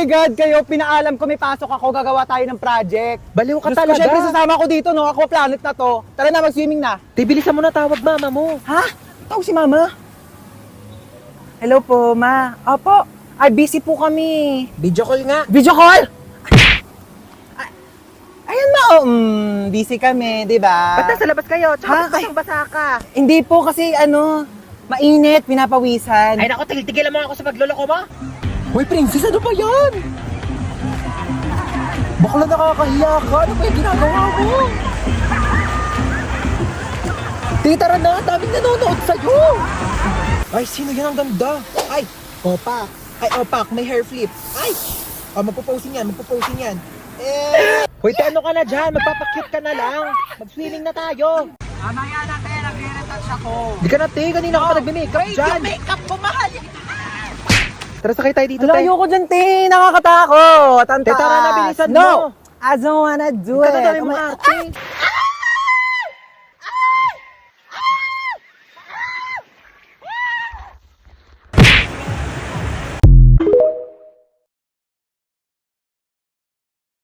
my God, kayo, pinaalam ko may pasok ako, gagawa tayo ng project. Baliw ka Diyos ko, talaga. syempre sasama ko dito, no? Aqua Planet na to. Tara na, mag-swimming na. Bilisan mo na, tawag mama mo. Ha? Tawag si Mama? Hello po, Ma. Opo. Ay, busy po kami. Video call nga. Video call? Ayun ma, busy kami, di ba? Ba't nasa labas kayo? Ha? Tsaka basang-basa ka. Hindi po kasi mainit, pinapawisan. Ay naku, tigil-tigilan mo ako sa pagloloko mo. Hoy, princess, ano ba yan? Bakla nakakahiya ka. Ano ba yung ginagawa mo? Tara na, daming nanonood sa'yo. Ay, sino yan ang ganda? Ay, opak. Ay, opak, may hair flip. Ay, mapuposing yan. Hoy, ano ka na dyan? Magpapakyut ka na lang. Mag-swimming na tayo. Mamaya na, te, nagre-retouch ako. Di ka na, te. Kanina ka pa nagme-makeup dyan. Makeup ko, mahal. Tara, sakay tayo dito, Wala, te. ayoko dyan, te. Nakakatakot. Ang Te, tara na, taas. bilisan No! mo. I don't wanna do Ikaw na it. dami Oh mo my- ate.